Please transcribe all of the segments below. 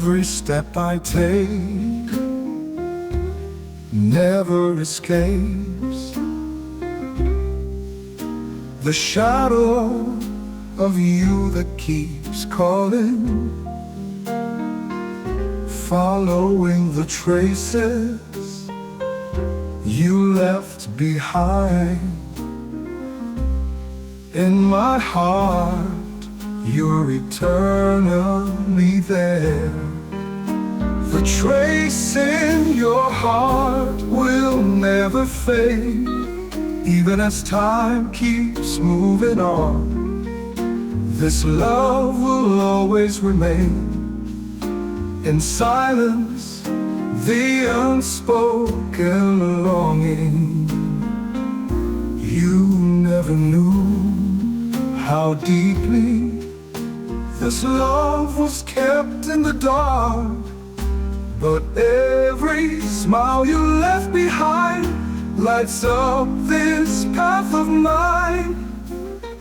Every step I take never escapes the shadow of you that keeps calling, following the traces you left behind. In my heart, you're eternally there. The trace in your heart will never fade, even as time keeps moving on. This love will always remain in silence, the unspoken longing. You never knew how deeply this love was kept in the dark, but every smile you left behind lights up this path of mine.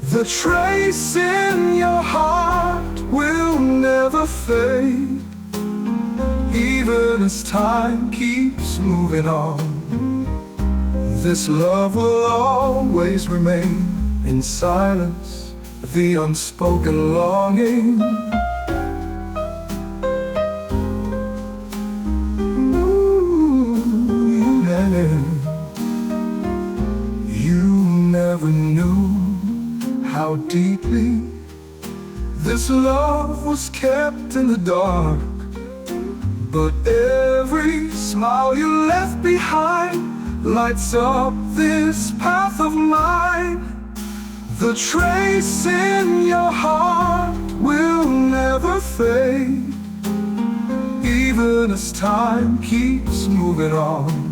The trace in your heart will never fade, even as time keeps moving on. This love will always remain in silence, the unspoken longing. You never knew how deeply this love was kept in the dark, but every smile you left behind lights up this path of mine. The trace in your heart will never fade, even as time keeps moving on.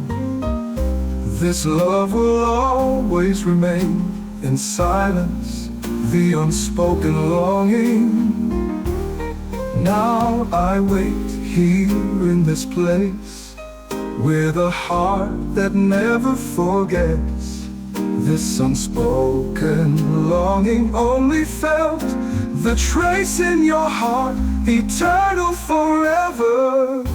This love will always remain in silence, the unspoken longing. Now I wait here in this place with a heart that never forgets. This unspoken longing only felt, the trace in your heart, eternal forever.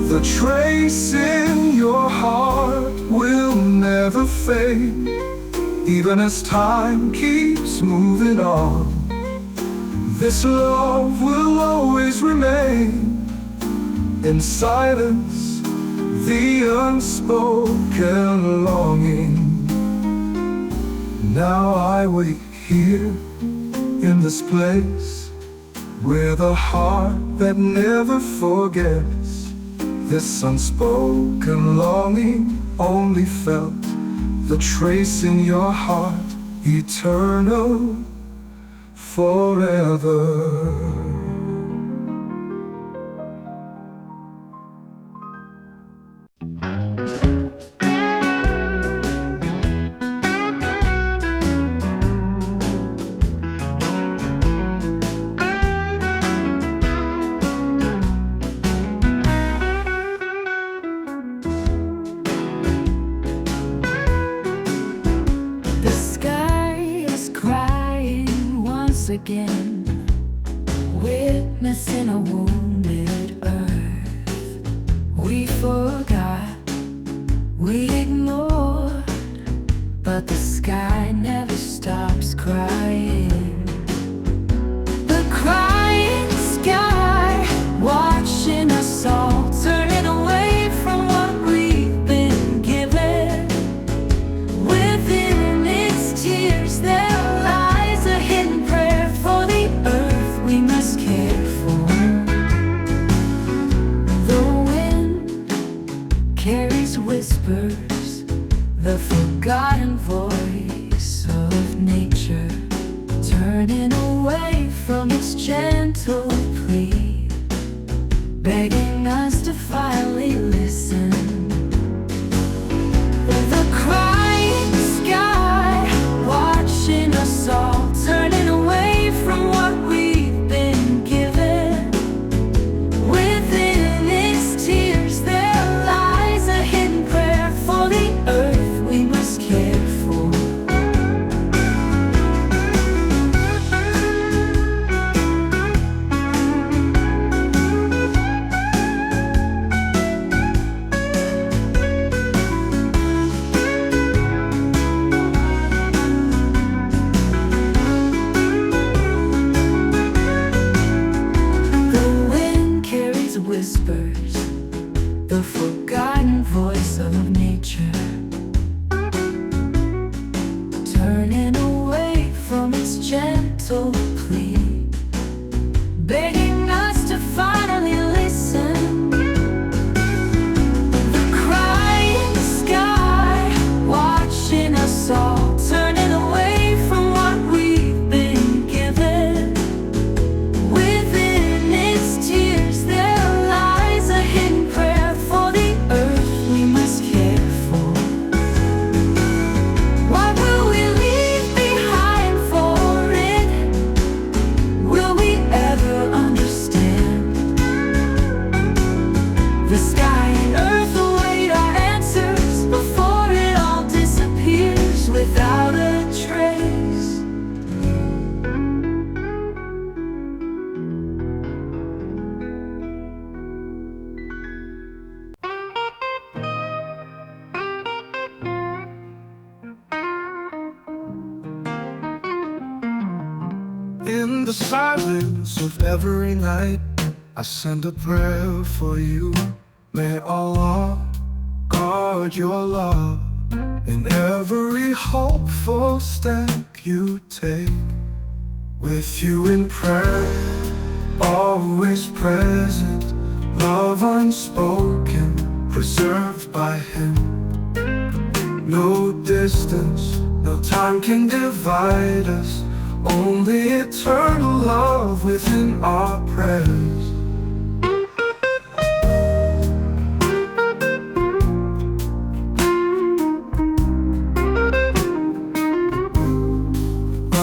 The trace in your heart will never fade, even as time keeps moving on. This love will always remain in silence, the unspoken longing. Now I wait here in this place with a heart that never forgets. This unspoken longing only felt, the trace in your heart, eternal forever. Again, witnessing a wounded earth. We forgot, we ignored, but the sky never stops crying. The crying sky, watching us all turning away from what we've been given. Within its tears there lies a hidden prayer for the earth we must care for. The wind carries whispers, the forgotten voice of In the silence of every night, I send a prayer for you. May Allah guard your love in every hopeful step you take. With you in prayer, always present, love unspoken, preserved by Him. No distance, no time can divide us, only eternal love within our prayers.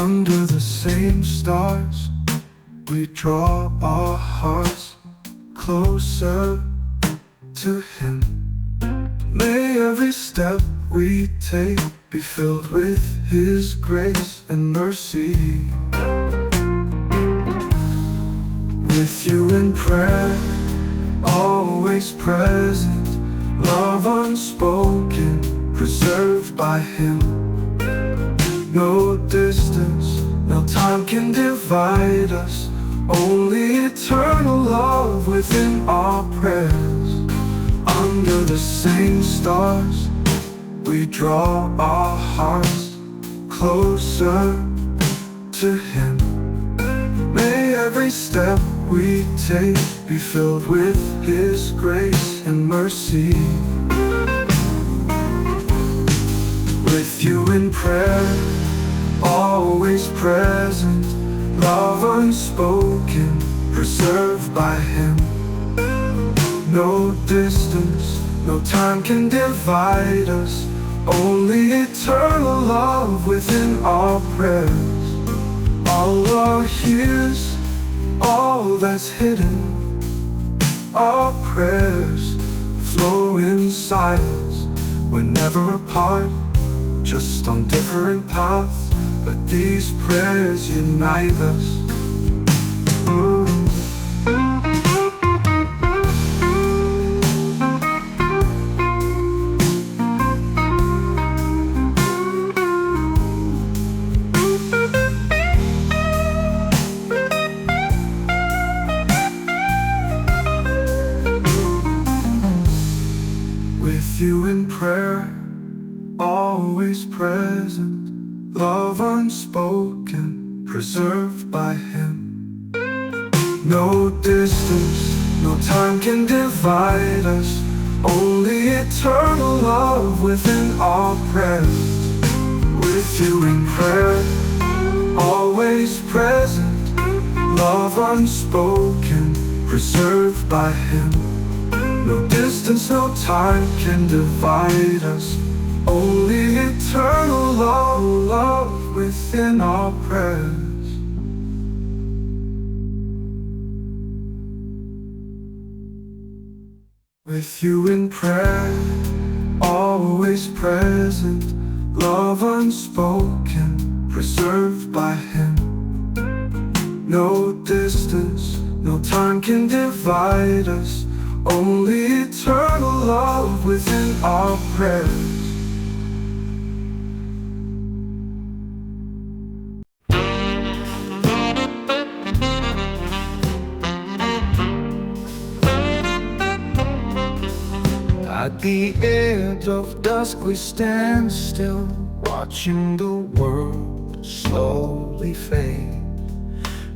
Under the same stars, we draw our hearts closer to Him. May every step we take be filled with His grace and mercy. With you in prayer, always present, love unspoken, preserved by Him. No distance, no time can divide us, only eternal love within our prayers. Under the same stars, we draw our hearts closer to Him. May every step we take be filled with His grace and mercy. With you in prayer, always present, love unspoken, preserved by Him. No distance, no time can divide us, only eternal love within our prayers. Allah hears all that's hidden. Our prayers flow in silence. We're never apart, just on different paths, but these prayers unite us. With you in prayer, always present, love unspoken, preserved by Him. No distance, no time can divide us, only eternal love within our prayers. With you in prayer, always present, love unspoken, preserved by Him. No distance, no time can divide us, only eternal love, love within our prayers. With you in prayer, always present, love unspoken, preserved by Him. No distance, no time can divide us, only eternal love within our prayers. At the edge of dusk we stand still, watching the world slowly fade.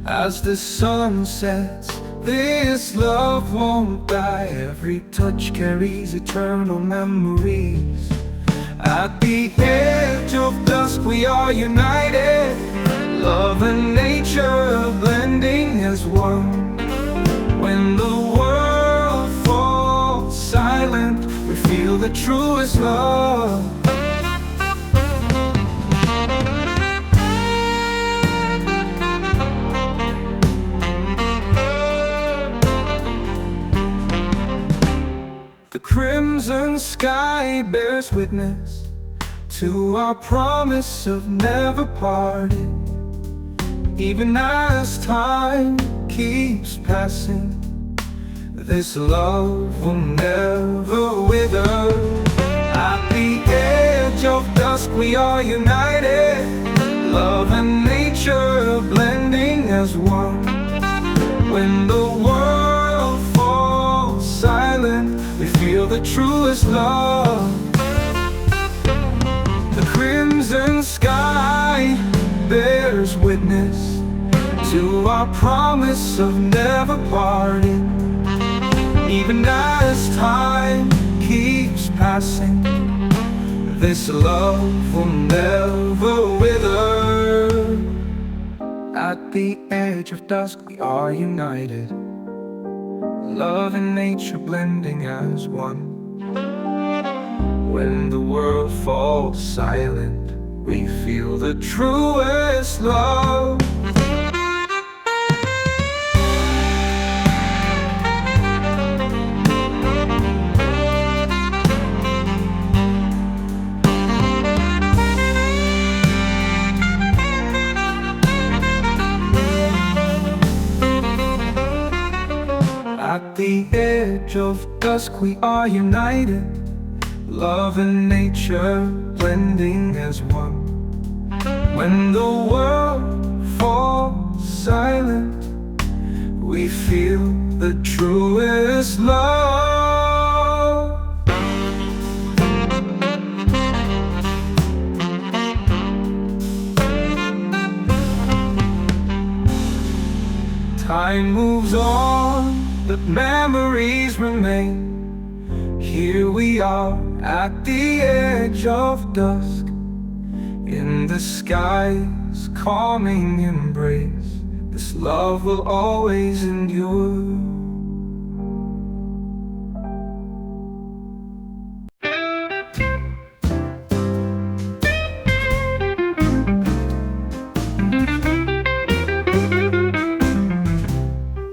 As the sun sets, this love won't die. Every touch carries eternal memories. At the edge of dusk we are united, love and nature blending as one. When the world falls silent, we feel the truest love. The crimson sky bears witness to our promise of never parting. Even as time keeps passing, this love will never wither. At the edge of dusk we are united, love and nature blending as one. When the world falls silent, we feel the truest love. The crimson sky bears witness to our promise of never parting. Even as time keeps passing, this love will never wither. At the edge of dusk we are united, love and nature blending as one. When the world falls silent, we feel the truest love. At the edge of dusk we are united, love and nature blending as one. When the world falls silent, we feel the truest love. Time moves on, but memories remain. Here we are at the edge of dusk, in the sky's calming embrace. This love will always endure.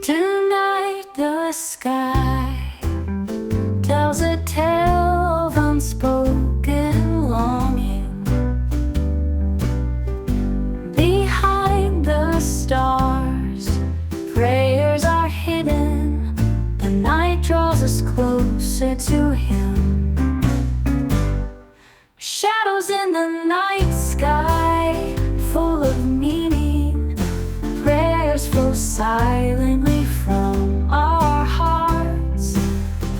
Tonight the sky tells a tale of unspoken longing. Behind the stars, prayers are hidden. The night draws us closer to Him. Shadows in the night sky, full of meaning. Prayers flow silently from our hearts.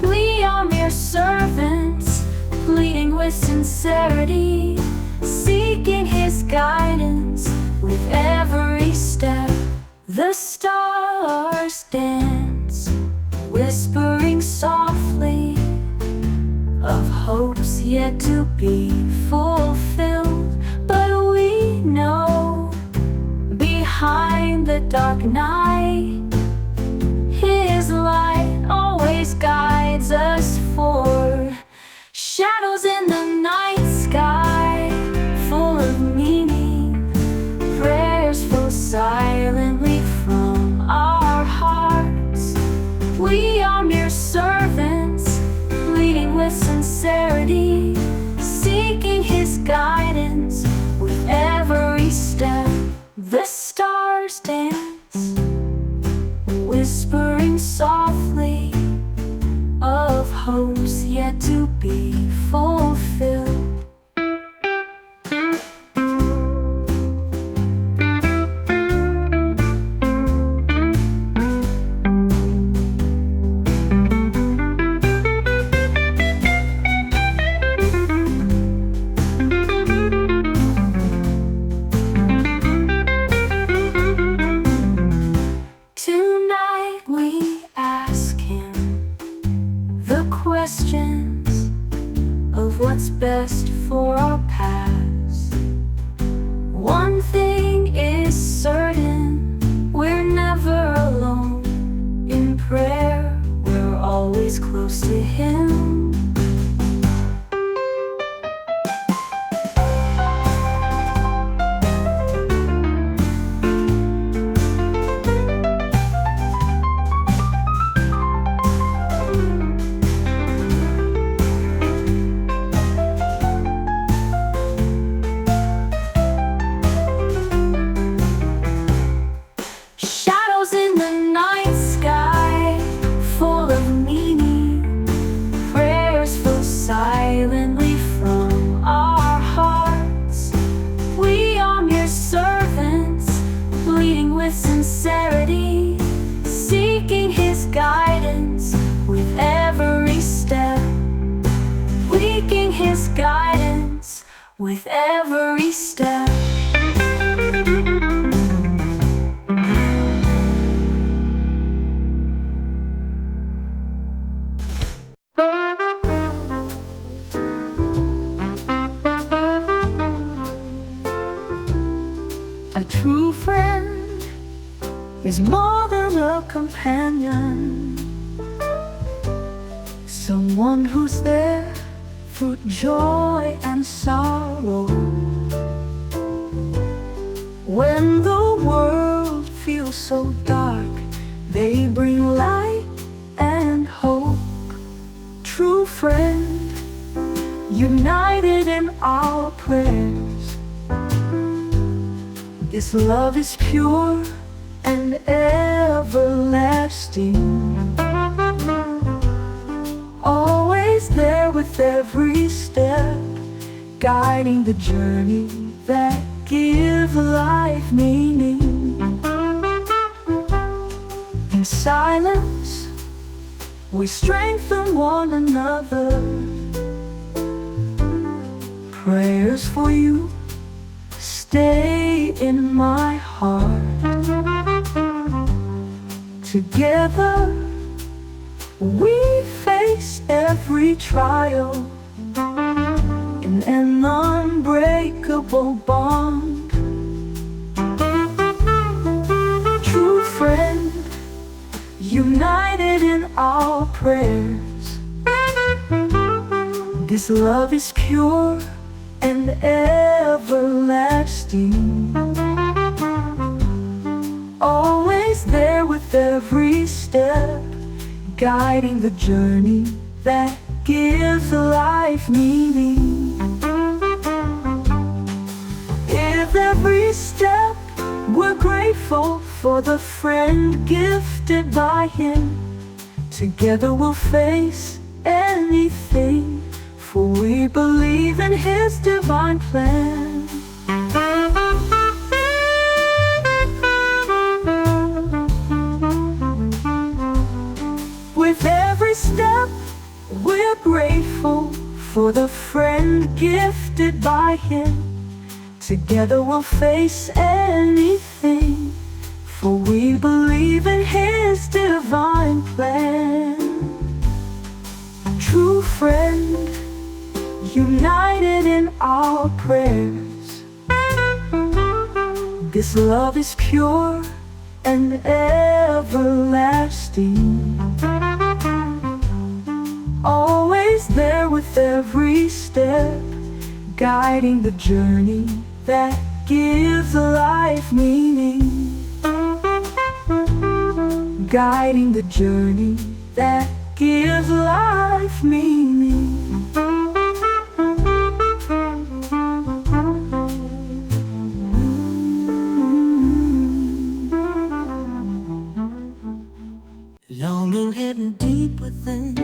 We are mere servants, pleading with sincerity, seeking His guidance with every step. The stars dance, whispering softly of hopes yet to be fulfilled. But we know behind the dark night, His light always guides us forward. Shadows in the night sky, full of meaning. Prayers flow silently from our hearts. We are mere servants, pleading with sincerity, seeking His guidance with every step. The stars dance, whispering softly of hopes yet to be fulfilled. with every step. A true friend is more than a companion, someone who's there through joy and sorrow. When the world feels so dark, they bring light and hope. True friend, united in our prayers. This love is pure and everlasting, always there with every step, guiding the journey that gives life meaning. In silence, we strengthen one another. Prayers for you stay in my heart. Together we face every trial in an unbreakable bond. True friend, united in our prayers. This love is pure and everlasting, always there with every step, guiding the journey that gives life meaning. With every step, we're grateful for the friend gifted by Him. Together we'll face anything, for we believe in His divine plan. With every step, we're grateful for the friend gifted by Him. Together we'll face anything, for we believe in His divine plan. True friend, united in our prayers. This love is pure and everlasting, always there with every step, guiding the journey that gives life meaning. Guiding the journey that gives life meaning. Longing hidden deep within,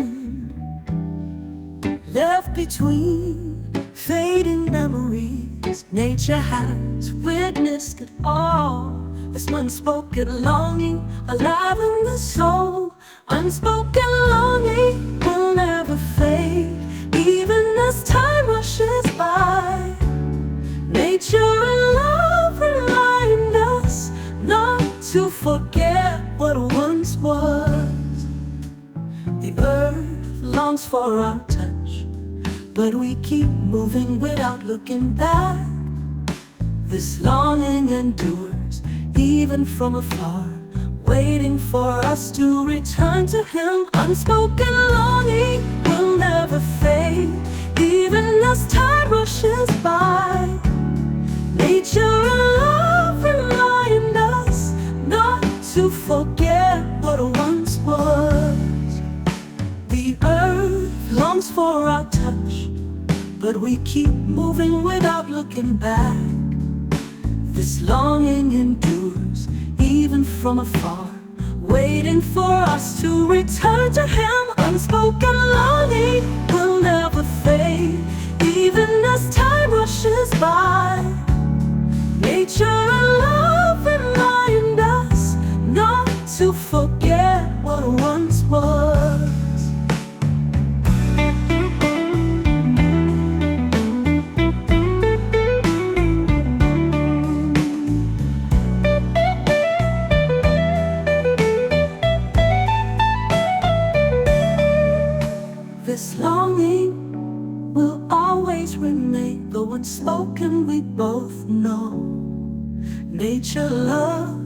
left between fading memories. Nature has witnessed it all. This unspoken longing alive in the soul. Unspoken longing will never fade, even as time rushes by. Nature and love remind us not to forget what once was. The earth longs for our touch, but we keep moving without looking back. This longing endures even from afar, waiting for us to return to Him. Unspoken longing will never fade, even as time rushes by. Nature and love remind us not to forget what once was. The earth longs for our touch, but we keep moving without looking back. This longing endures even from afar, waiting for us to return to Him. Unspoken longing will never fade, even as time rushes by. Nature and love remind us not to forget what once was. both know nature, love,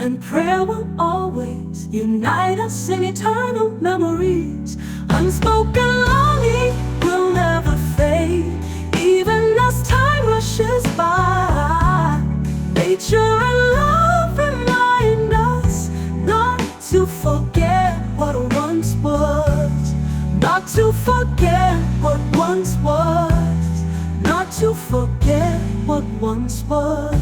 and prayer will always unite us in eternal memories. Unspoken longing will never fade, even as time rushes by. Nature and love remind us not to forget what once was, not to forget what once was, not to forget what once was.